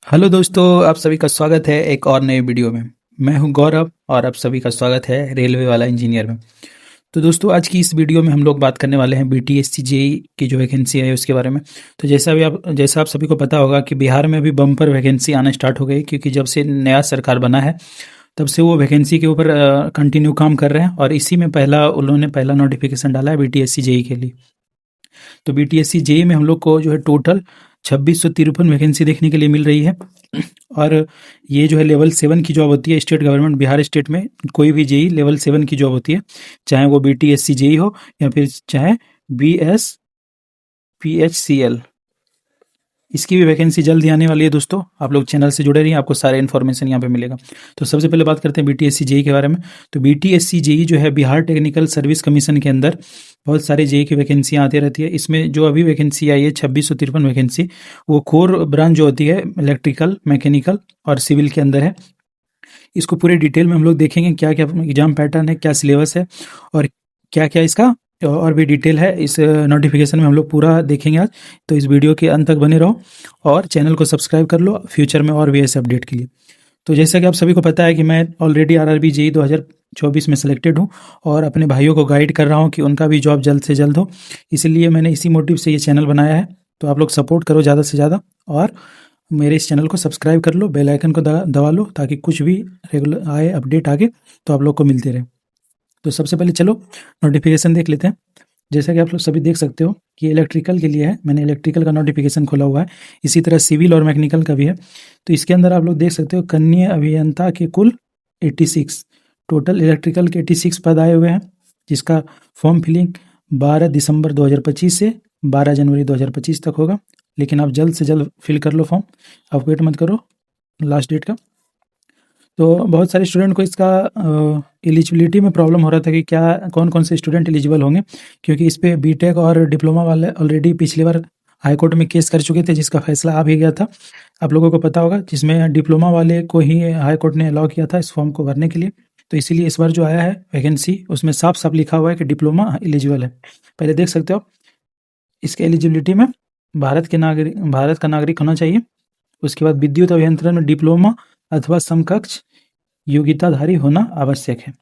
Hello दोस्तों, आप सभी का स्वागत है एक और नए वीडियो में। मैं हूं गौरव और आप सभी का स्वागत है रेलवे वाला इंजीनियर में। तो दोस्तों, आज की इस वीडियो में हम लोग बात करने वाले हैं बीटीएससी जेई की जो वैकेंसी है उसके बारे में। तो जैसा आप सभी को पता होगा कि बिहार में भी बम्पर वैकेंसी आना स्टार्ट हो गई, क्योंकि जब से नया सरकार बना है तब से वो वैकेंसी के ऊपर कंटिन्यू काम कर रहे हैं। और इसी में उन्होंने पहला नोटिफिकेशन डाला है बीटीएससी जेई के लिए। तो बीटीएससी जेई में हम लोग को जो है टोटल 2653 वैकेंसी देखने के लिए मिल रही है। और ये जो है लेवल 7 की जॉब होती है। स्टेट गवर्नमेंट बिहार स्टेट में कोई भी जेई लेवल 7 की जॉब होती है, चाहे वो बीटीएससी जेई हो या फिर चाहे बीएसपीएचसीएल। इसकी भी वैकेंसी जल्द ही आने वाली है दोस्तों। आप लोग चैनल से जुड़े रहिए, आपको सारे इन्फॉर्मेशन यहाँ पे मिलेगा। तो सबसे पहले बात करते हैं बीटीएससी जेई के बारे में। तो बीटीएससी जेई जो है बिहार टेक्निकल सर्विस कमीशन के अंदर बहुत सारे जेई की वैकेंसियाँ आती रहती है। इसमें जो अभी वैकेंसी आई है 2653 वैकेंसी, वो कोर ब्रांच जो होती है इलेक्ट्रिकल, मैकेनिकल और सिविल के अंदर है। इसको पूरे डिटेल में हम लोग देखेंगे, क्या क्या एग्जाम पैटर्न है, क्या सिलेबस है और क्या क्या इसका और भी डिटेल है इस नोटिफिकेशन में हम लोग पूरा देखेंगे आज। तो इस वीडियो के अंत तक बने रहो और चैनल को सब्सक्राइब कर लो फ्यूचर में और भी ऐसे अपडेट के लिए। तो जैसा कि आप सभी को पता है कि मैं ऑलरेडी आरआरबी जेई 2024 में सिलेक्टेड हूँ और अपने भाइयों को गाइड कर रहा हूँ कि उनका भी जॉब जल्द से जल्द हो। इसीलिए मैंने इसी मोटिव से ये चैनल बनाया है। तो आप लोग सपोर्ट करो ज़्यादा से ज़्यादा और मेरे इस चैनल को सब्सक्राइब कर लो, बेल आइकन को दबा लो, ताकि कुछ भी रेगुलर आए अपडेट आगे तो आप लोग को मिलते रहे। तो सबसे पहले चलो नोटिफिकेशन देख लेते हैं। जैसा कि आप लोग सभी देख सकते हो कि इलेक्ट्रिकल के लिए है, मैंने इलेक्ट्रिकल का नोटिफिकेशन खोला हुआ है। इसी तरह सिविल और मैकेनिकल का भी है। तो इसके अंदर आप लोग देख सकते हो कन्या अभियंता के कुल 86 टोटल इलेक्ट्रिकल के 86 पद आए हुए हैं, जिसका फॉर्म फिलिंग 12 दिसंबर 2025 से 12 जनवरी 2025 तक होगा। लेकिन आप जल्द से जल्द फिल कर लो फॉर्म, आप वेट मत करो लास्ट डेट का। तो बहुत सारे स्टूडेंट को इसका एलिजिबिलिटी में प्रॉब्लम हो रहा था कि क्या कौन कौन से स्टूडेंट एलिजिबल होंगे, क्योंकि इस पे बीटेक और डिप्लोमा वाले ऑलरेडी पिछली बार हाई कोर्ट में केस कर चुके थे, जिसका फैसला आ भी गया था, आप लोगों को पता होगा, जिसमें डिप्लोमा वाले को ही हाई कोर्ट ने अलाउ किया था इस फॉर्म को भरने के लिए। तो इसीलिए इस बार जो आया है वैकेंसी, उसमें साफ साफ लिखा हुआ है कि डिप्लोमा एलिजिबल है। पहले देख सकते हो इसके एलिजिबिलिटी में भारत का नागरिक होना चाहिए। उसके बाद विद्युत अभियंत्रण में डिप्लोमा अथवा समकक्ष योग्यताधारी होना आवश्यक है।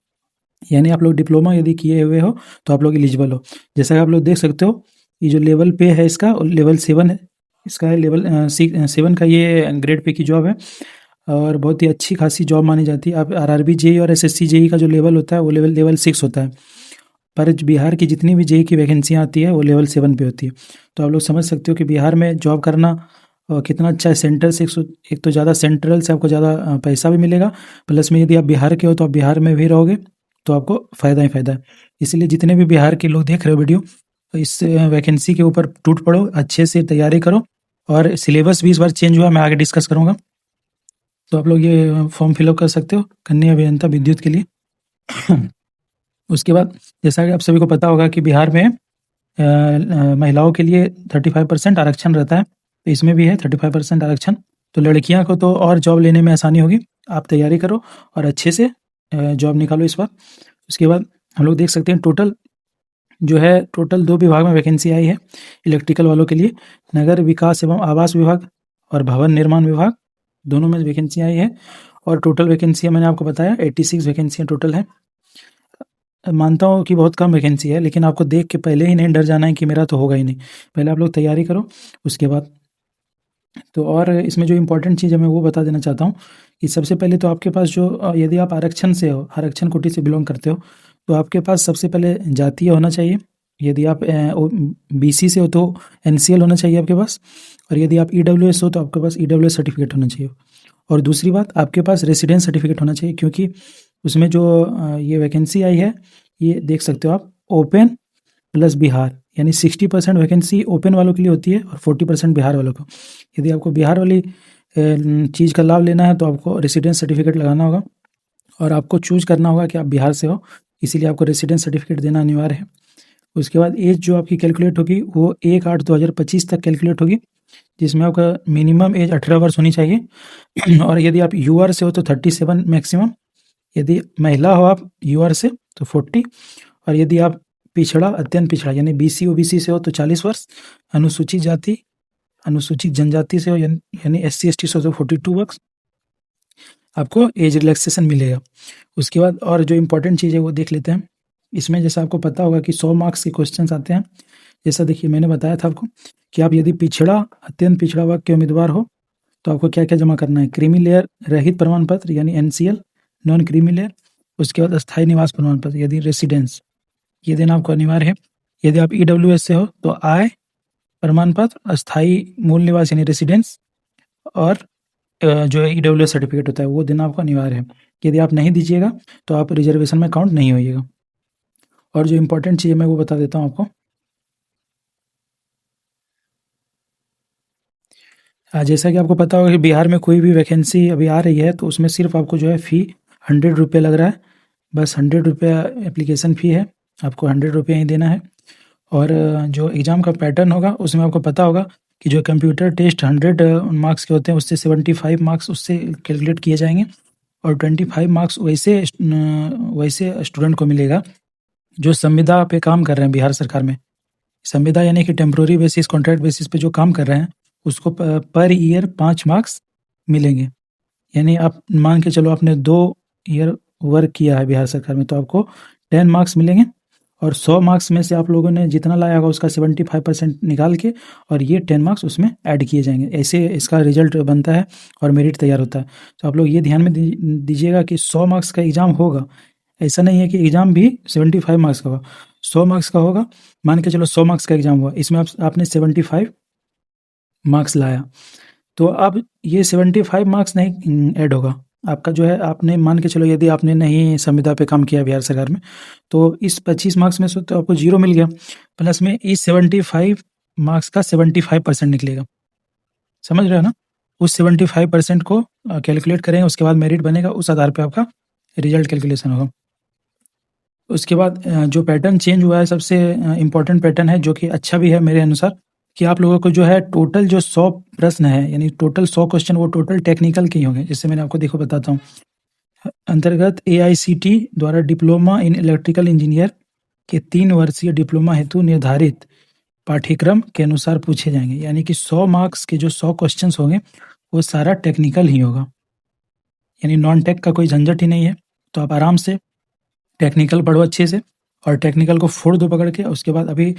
यानी आप लोग डिप्लोमा यदि किए हुए हो तो आप लोग एलिजिबल हो। जैसा कि आप लोग देख सकते हो, ये जो लेवल पे है इसका लेवल 7 है। इसका है लेवल 7 का ये ग्रेड पे की जॉब है और बहुत ही अच्छी खासी जॉब मानी जाती है। अब आरआरबी जेई और एसएससी जेई का जो लेवल होता है वो लेवल 6 होता है, पर बिहार की जितनी भी जेई की वैकेंसियाँ आती है वो लेवल 7 पे होती है। तो आप लोग समझ सकते हो कि बिहार में जॉब करना कितना अच्छा है। सेंट्रल से एक तो ज़्यादा सेंट्रल से आपको ज़्यादा पैसा भी मिलेगा, प्लस में यदि आप बिहार के हो तो आप बिहार में भी रहोगे तो आपको फ़ायदा ही फ़ायदा है। इसलिए जितने भी बिहार के लोग देख रहे हो वीडियो, तो इस वैकेंसी के ऊपर टूट पड़ो, अच्छे से तैयारी करो। और सिलेबस भी इस बार चेंज हुआ, मैं आगे डिस्कस करूँगा। तो आप लोग ये फॉर्म फिलअप कर सकते हो कन्या अभियंता विद्युत के लिए। उसके बाद जैसा कि आप सभी को पता होगा कि बिहार में महिलाओं के लिए 35% आरक्षण रहता है, तो इसमें भी है 35% आरक्षण। तो लड़कियां को तो और जॉब लेने में आसानी होगी। आप तैयारी करो और अच्छे से जॉब निकालो इस बार। उसके बाद हम लोग देख सकते हैं टोटल 2 विभाग में वैकेंसी आई है इलेक्ट्रिकल वालों के लिए। नगर विकास एवं आवास विभाग और भवन निर्माण विभाग, दोनों में वैकेंसी आई है। और टोटल वैकेंसियाँ मैंने आपको बताया 86 वैकेंसियाँ टोटल है। मानता हूँ कि बहुत कम वैकेंसी है, लेकिन आपको देख के पहले ही नहीं डर जाना है कि मेरा तो होगा ही नहीं। पहले आप लोग तैयारी करो, उसके बाद तो। और इसमें जो इम्पोर्टेंट चीज़ है मैं वो बता देना चाहता हूँ कि सबसे पहले तो आपके पास जो यदि आप आरक्षण से हो, आरक्षण कोटि से बिलोंग करते हो, तो आपके पास सबसे पहले जातीय होना चाहिए। यदि आप बीसी से हो तो एनसीएल होना चाहिए आपके पास। और यदि आप ईडब्ल्यूएस हो तो आपके पास ईडब्ल्यूएस सर्टिफिकेट होना चाहिए। और दूसरी बात, आपके पास रेसिडेंस सर्टिफिकेट होना चाहिए, क्योंकि उसमें जो ये वैकेंसी आई है, ये देख सकते हो आप, ओपन प्लस बिहार, यानी 60% वैकेंसी ओपन वालों के लिए होती है और 40% बिहार वालों को। यदि आपको बिहार वाली चीज़ का लाभ लेना है तो आपको रेसिडेंस सर्टिफिकेट लगाना होगा और आपको चूज करना होगा कि आप बिहार से हो, इसीलिए आपको रेसिडेंस सर्टिफिकेट देना अनिवार्य है। उसके बाद एज जो आपकी कैलकुलेट होगी वो 1/8/2025 तक कैलकुलेट होगी, जिसमें आपका मिनिमम एज 18 वर्ष होनी चाहिए। और यदि आप यूआर से हो तो 37 मैक्सिमम। यदि महिला हो आप यूआर से तो 40। और यदि आप पिछड़ा, अत्यंत पिछड़ा यानी बीसी ओबीसी से हो तो 40 वर्ष। अनुसूचित जाति अनुसूचित जनजाति से हो यानी SC/ST से हो तो 42 वर्ष आपको एज रिलैक्सेशन मिलेगा। उसके बाद और जो इम्पोर्टेंट चीज़ है वो देख लेते हैं। इसमें जैसा आपको पता होगा कि 100 मार्क्स के क्वेश्चंस आते हैं। जैसा देखिए मैंने बताया था आपको कि आप यदि अत्यंत पिछड़ा वर्ग के उम्मीदवार हो तो आपको क्या क्या जमा करना है। क्रीमी लेयर रहित प्रमाण पत्र यानी NCL, नॉन क्रीमी लेयर। उसके बाद अस्थायी निवास प्रमाण पत्र यदि रेसिडेंस, ये देना आपको अनिवार्य है। यदि आप EWS से हो तो आय प्रमाण पत्र, अस्थायी मूल निवास यानी रेसिडेंस, और जो है EWS सर्टिफिकेट होता है वो देना आपको अनिवार्य है। यदि आप नहीं दीजिएगा तो आप रिजर्वेशन में काउंट नहीं होइएगा। और जो इम्पोर्टेंट चीज़ है मैं वो बता देता हूँ आपको। जैसा कि आपको पता होगा कि बिहार में कोई भी वैकेंसी अभी आ रही है तो उसमें सिर्फ आपको जो है फ़ी 100 रुपये लग रहा है। बस 100 रुपया एप्लीकेशन फ़ी है, आपको 100 रुपये ही देना है। और जो एग्ज़ाम का पैटर्न होगा उसमें आपको पता होगा कि जो कंप्यूटर टेस्ट 100 मार्क्स के होते हैं उससे 75 मार्क्स उससे कैलकुलेट किए जाएंगे और 25 मार्क्स वैसे स्टूडेंट को मिलेगा जो संविदा पे काम कर रहे हैं बिहार सरकार में। संविदा यानी कि टेम्प्रोरी बेसिस, कॉन्ट्रैक्ट बेसिस पे जो काम कर रहे हैं उसको पर ईयर 5 मार्क्स मिलेंगे। यानी आप मान के चलो आपने 2 ईयर वर्क किया है बिहार सरकार में तो आपको 10 मार्क्स मिलेंगे और 100 मार्क्स में से आप लोगों ने जितना लाया होगा उसका 75% निकाल के और ये 10 मार्क्स उसमें ऐड किए जाएंगे। ऐसे इसका रिजल्ट बनता है और मेरिट तैयार होता है। तो आप लोग ये ध्यान में दीजिएगा कि 100 मार्क्स का एग्ज़ाम होगा, ऐसा नहीं है कि एग्ज़ाम भी 75 मार्क्स का होगा, 100 मार्क्स का होगा। मान के चलो 100 मार्क्स का एग्ज़ाम हुआ, इसमें आपने 75 मार्क्स लाया तो अब ये 75 मार्क्स नहीं ऐड होगा आपका। जो है आपने मान के चलो यदि आपने नहीं संविदा पे काम किया बिहार सरकार में तो इस 25 मार्क्स में से तो आपको 0 मिल गया, प्लस में इस 75 मार्क्स का 75% निकलेगा। समझ रहे हो ना? उस 75% को कैलकुलेट करेंगे, उसके बाद मेरिट बनेगा, उस आधार पे आपका रिजल्ट कैलकुलेशन होगा। उसके बाद जो पैटर्न चेंज हुआ है सबसे इम्पोर्टेंट पैटर्न है जो कि अच्छा भी है मेरे अनुसार कि आप लोगों को जो है टोटल जो 100 प्रश्न है यानी टोटल 100 क्वेश्चन वो टोटल टेक्निकल के ही होंगे। जैसे मैंने आपको देखो बताता हूँ, अंतर्गत AICT द्वारा डिप्लोमा इन इलेक्ट्रिकल इंजीनियर के 3 वर्षीय डिप्लोमा हेतु निर्धारित पाठ्यक्रम के अनुसार पूछे जाएंगे। यानी कि 100 मार्क्स के जो 100 क्वेश्चन होंगे वो सारा टेक्निकल ही होगा, यानी नॉन टेक का कोई झंझट ही नहीं है। तो आप आराम से टेक्निकल पढ़ो अच्छे से और टेक्निकल को फोड़ दो पकड़ के। उसके बाद अभी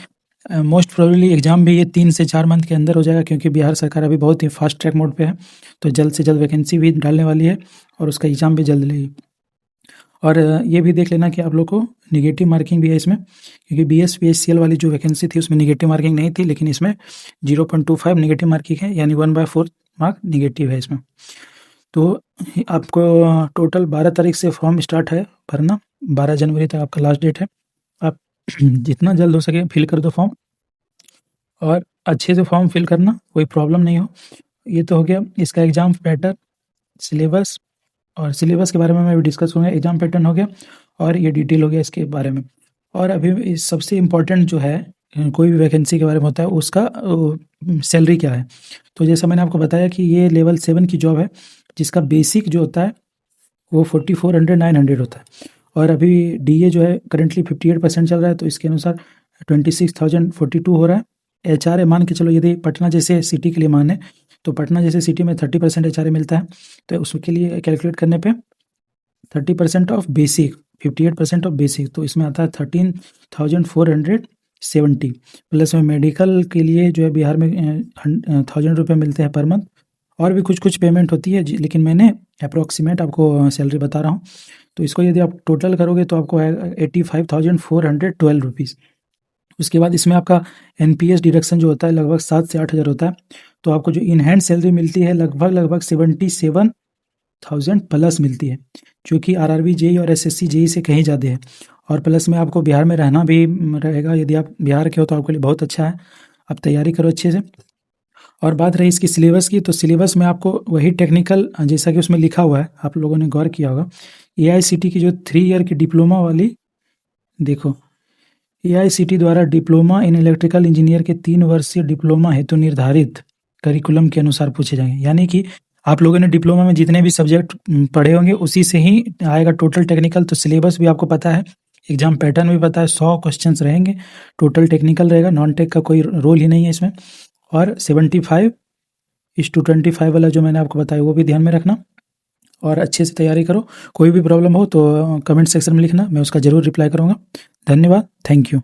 मोस्ट प्रोबेबली एग्ज़ाम भी ये 3 से 4 मंथ के अंदर हो जाएगा क्योंकि बिहार सरकार अभी बहुत ही फास्ट ट्रैक मोड पे है, तो जल्द से जल्द वैकेंसी भी डालने वाली है और उसका एग्ज़ाम भी जल्द लेगी। और ये भी देख लेना कि आप लोग को निगेटिव मार्किंग भी है इसमें, क्योंकि BSPSCL वाली जो वैकेंसी थी उसमें निगेटिव मार्किंग नहीं थी, लेकिन इसमें 0.25 निगेटिव मार्किंग है, यानी 1/4 मार्क निगेटिव है इसमें। तो आपको टोटल 12 तारीख से फॉर्म स्टार्ट है भरना, 12 जनवरी तक आपका लास्ट डेट है। आप जितना जल्द हो सके फिल कर दो फॉर्म और अच्छे से फॉर्म फिल करना, कोई प्रॉब्लम नहीं हो। ये तो हो गया इसका एग्ज़ाम पैटर्न, सिलेबस, और सिलेबस के बारे में मैं भी डिस्कस करूँगा। एग्ज़ाम पैटर्न हो गया और ये डिटेल हो गया इसके बारे में। और अभी सबसे इम्पोर्टेंट जो है कोई भी वैकेंसी के बारे में होता है उसका सैलरी क्या है। तो जैसा मैंने आपको बताया कि ये लेवल 7 की जॉब है जिसका बेसिक जो होता है वो 4400 900 होता है और अभी DA जो है करेंटली 58% चल रहा है, तो इसके अनुसार 26,042 हो रहा है। HRA मान के चलो यदि पटना जैसे सिटी के लिए माने तो पटना जैसे सिटी में 30% HRA मिलता है, तो उसके लिए कैलकुलेट करने पे 30% ऑफ बेसिक 58% ऑफ बेसिक, तो इसमें आता है 13,470 प्लस में मेडिकल के लिए जो है बिहार में 1,000 रुपये मिलते हैं पर मंथ, और भी कुछ कुछ पेमेंट होती है लेकिन मैंने अप्रोक्सीमेट आपको सैलरी बता रहा हूँ। तो इसको यदि आप टोटल करोगे तो आपको आएगा 85,412 रुपीज़। उसके बाद इसमें आपका NPS डिडक्शन जो होता है लगभग 7 से 8 हज़ार होता है, तो आपको जो इन हैंड सैलरी मिलती है लगभग 77,000 प्लस मिलती है, जो कि RRB JEE और SSC JEE से कहीं ज़्यादा है। और प्लस में आपको बिहार में रहना भी रहेगा, यदि आप बिहार के हो तो आपके लिए बहुत अच्छा है, आप तैयारी करो अच्छे से। और बात रही इसकी सिलेबस की, तो सिलेबस में आपको वही टेक्निकल जैसा कि उसमें लिखा हुआ है, आप लोगों ने गौर किया होगा, AICT की जो 3 ईयर की डिप्लोमा वाली, देखो AICT द्वारा डिप्लोमा इन इलेक्ट्रिकल इंजीनियर के 3 वर्षीय डिप्लोमा हेतु निर्धारित करिकुलम के अनुसार पूछे जाएंगे। यानी कि आप लोगों ने डिप्लोमा में जितने भी सब्जेक्ट पढ़े होंगे उसी से ही आएगा टोटल टेक्निकल। तो सिलेबस भी आपको पता है, एग्जाम पैटर्न भी पता है, 100 क्वेश्चंस रहेंगे, टोटल टेक्निकल रहेगा, नॉन टेक का कोई रोल ही नहीं है इसमें। और 75 इस 225 वाला जो मैंने आपको बताया वो भी ध्यान में रखना और अच्छे से तैयारी करो। कोई भी प्रॉब्लम हो तो कमेंट सेक्शन में लिखना, मैं उसका ज़रूर रिप्लाई करूँगा। धन्यवाद, थैंक यू।